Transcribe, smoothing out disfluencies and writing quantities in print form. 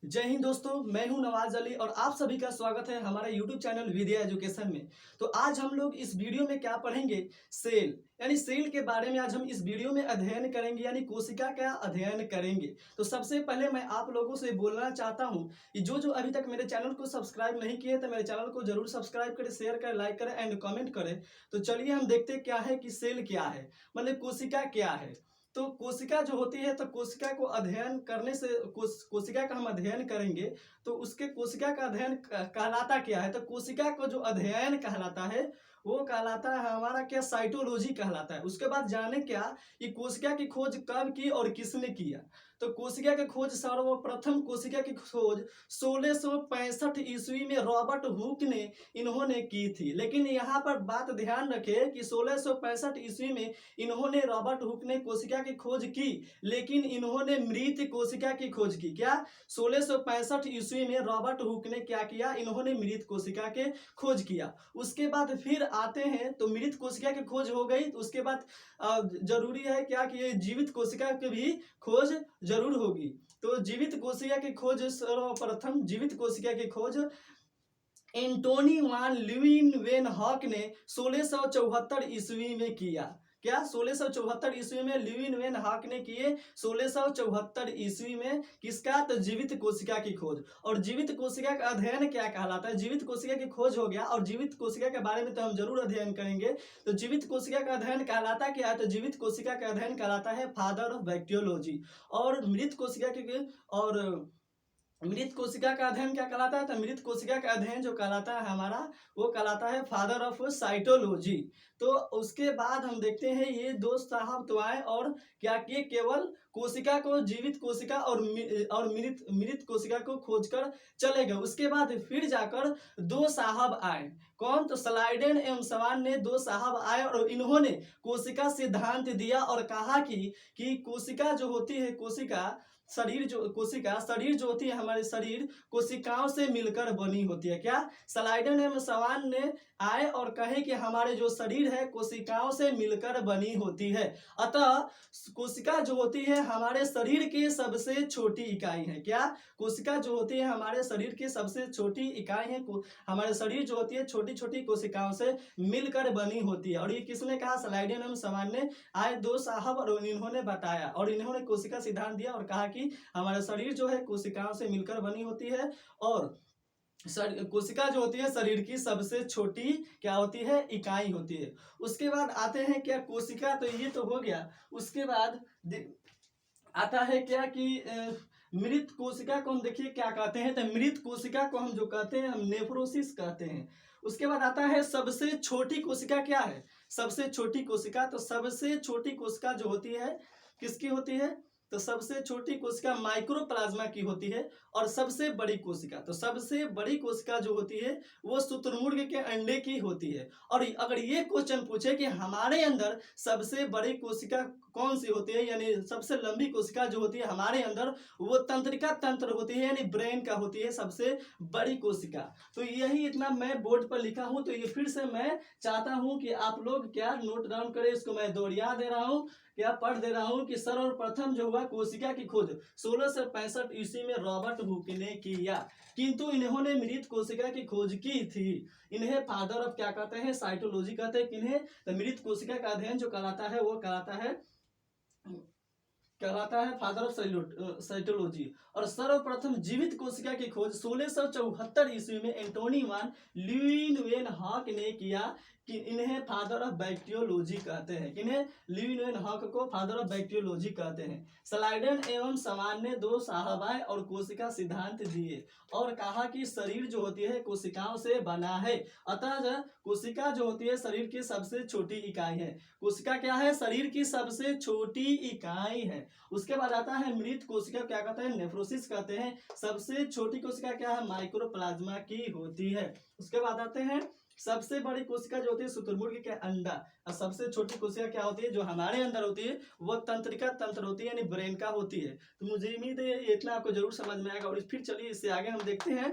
जय हिंद दोस्तों, मैं हूं नवाज अली और आप सभी का स्वागत है हमारे YouTube चैनल विद्या एजुकेशन में। तो आज हम लोग इस वीडियो में क्या पढ़ेंगे, सेल यानी सेल के बारे में आज हम इस वीडियो में अध्ययन करेंगे, यानी कोशिका का अध्ययन करेंगे। तो सबसे पहले मैं आप लोगों से बोलना चाहता हूं कि जो जो अभी तक मेरे चैनल को सब्सक्राइब नहीं किए तो मेरे चैनल को जरूर सब्सक्राइब करें, शेयर करें, लाइक करें एंड कॉमेंट करें। तो चलिए हम देखते क्या है कि सेल क्या है, मतलब कोशिका क्या है। तो कोशिका जो होती है, तो कोशिका को अध्ययन करने से कोशिका का हम अध्ययन करेंगे तो उसके कोशिका का अध्ययन कहलाता क्या है। तो कोशिका को जो अध्ययन कहलाता है वो कहलाता है हमारा क्या, साइटोलॉजी कहलाता है। उसके बाद जाने क्या कि कोशिका की खोज कब की और किसने किया। तो कोशिका की खोज सर्वप्रथम कोशिका की खोज 1665 ईस्वी में रॉबर्ट हुक ने इन्होंने की थी। लेकिन यहाँ पर बात ध्यान रखें कि 1665 ईस्वी में इन्होंने रॉबर्ट हुक ने कोशिका की खोज की, लेकिन इन्होंने मृत कोशिका की खोज की। क्या 1665 ईस्वी में रॉबर्ट हुक ने क्या किया, इन्होंने मृत कोशिका के खोज किया। उसके बाद फिर आते हैं तो मृत कोशिका की खोज हो गई, तो उसके बाद जरूरी है क्या कि ये जीवित कोशिका की भी खोज जरूर होगी। तो जीवित कोशिका की खोज सर्वप्रथम जीवित कोशिका की खोज एंटोनी वान ल्यूइनवेनहॉक ने 1674 ईस्वी में किया। क्या 1674 ईस्वी में ल्यूइनवेनहॉक ने किए, 1674 ईस्वी में किसका, तो जीवित कोशिका की खोज। और जीवित कोशिका का अध्ययन क्या कहलाता है, जीवित कोशिका की खोज हो गया और जीवित कोशिका के बारे में तो हम जरूर अध्ययन करेंगे। तो जीवित कोशिका का अध्ययन कहलाता क्या है, तो जीवित कोशिका का अध्ययन कहलाता है फादर ऑफ बैक्टीरियोलॉजी। और मृत कोशिका की और मृत कोशिका का अध्ययन क्या कहलाता है, तो मृत कोशिका का अध्ययन जो कहलाता है हमारा, वो कहलाता है फादर ऑफ साइटोलॉजी। तो उसके बाद हम देखते हैं ये दो साहब तो आए और क्या किए, केवल कोशिका को, जीवित कोशिका और मृत मृत कोशिका को खोजकर चले गए। उसके बाद फिर जाकर दो साहब आए। कौन, तो स्लाइडेन एवं सवान ने दो साहब आए और इन्होंने कोशिका सिद्धांत दिया और कहा कि कोशिका जो होती है, कोशिका शरीर जो होती है, हमारे शरीर कोशिकाओं से मिलकर बनी होती है। क्या, स्लाइडन एवं सवान ने आए और कहे कि हमारे जो शरीर है कोशिकाओं से मिलकर बनी होती है। अतः कोशिका जो होती है हमारे शरीर की सबसे छोटी इकाई है। क्या, कोशिका जो होती है हमारे शरीर की सबसे छोटी इकाई है। हमारे शरीर जो होती है छोटी छोटी कोशिकाओं से मिलकर बनी होती है। और ये किसने कहा, स्लाइडन एवं सवान ने आए दो साहब और इन्होंने बताया और इन्होंने कोशिका सिद्धांत दिया और कहा कि हमारा शरीर जो है कोशिकाओं से मिलकर बनी होती है। और कोशिका जो होती है शरीर की सबसे छोटी क्या होती है, इकाई होती है। उसके बाद आते हैं क्या, कोशिका तो ये तो हो गया। उसके बाद आता है क्या कि मृत कोशिका को हम देखिए क्या कहते हैं, तो मृत कोशिका को हम जो कहते हैं हम नेफ्रोसिस कहते हैं। उसके बाद आता है सबसे छोटी कोशिका। क्या है सबसे छोटी कोशिका, तो सबसे छोटी कोशिका जो होती है किसकी होती है, तो सबसे छोटी कोशिका माइक्रोप्लाज्मा की होती है। और सबसे बड़ी कोशिका, तो सबसे बड़ी कोशिका जो होती है वो शुतुरमुर्ग के अंडे की होती है। और अगर ये क्वेश्चन पूछे कि हमारे अंदर सबसे बड़ी कोशिका कौन सी होती है, यानी सबसे लंबी कोशिका जो होती है हमारे अंदर, वो तंत्रिका तंत्र होती है, यानी ब्रेन का होती है सबसे बड़ी कोशिका। तो यही इतना मैं बोर्ड पर लिखा हूं, तो ये फिर से मैं चाहता हूं कि आप लोग क्या नोट डाउन करें, इसको मैं दोहरा दे रहा हूं, क्या पढ़ दे रहा हूं कि सर्वप्रथम जो हुआ कोशिका की खोज 1665 ईस्वी में रॉबर्ट हुक ने किया, किंतु इन्होंने मृत कोशिका की खोज की थी। इन्हें फादर ऑफ क्या कहते हैं, साइटोलॉजी कहते हैं। किन्हें, तो मृत कोशिका का अध्ययन जो कहलाता है वो कहलाता है फादर ऑफ साइटोलॉजी। और सर्वप्रथम जीवित कोशिका की खोज 1674 ईस्वी में एंटोनी वान ल्यूइनवेनहॉक ने किया, कि इन्हें फादर ऑफ बैक्टीरियोलॉजी कहते हैं। किन्हें, ल्यूइनवेनहॉक को फादर ऑफ बैक्टीरियोलॉजी कहते हैं। स्लाइडन एवं समान ने दो साहब आए और कोशिका सिद्धांत दिए और कहा कि शरीर जो होती है कोशिकाओं से बना है। अतः कोशिका जो होती है शरीर की सबसे छोटी इकाई है। कोशिका क्या है, शरीर की सबसे छोटी इकाई है। उसके बाद आता है मृत कोशिका, क्या कहते हैं, नेफ्रोसिस कहते हैं। सबसे छोटी कोशिका क्या है, माइक्रोप्लाज्मा की होती है। उसके बाद आते हैं सबसे बड़ी कोशिका जो होती है शुतुरमुर्ग के अंडा। और सबसे छोटी कोशिका क्या होती है, जो हमारे अंदर होती है वो तंत्रिका तंत्र होती है, यानी ब्रेन का होती है। तो मुझे उम्मीद है इतना आपको जरूर समझ में आएगा। और फिर चलिए इससे आगे हम देखते हैं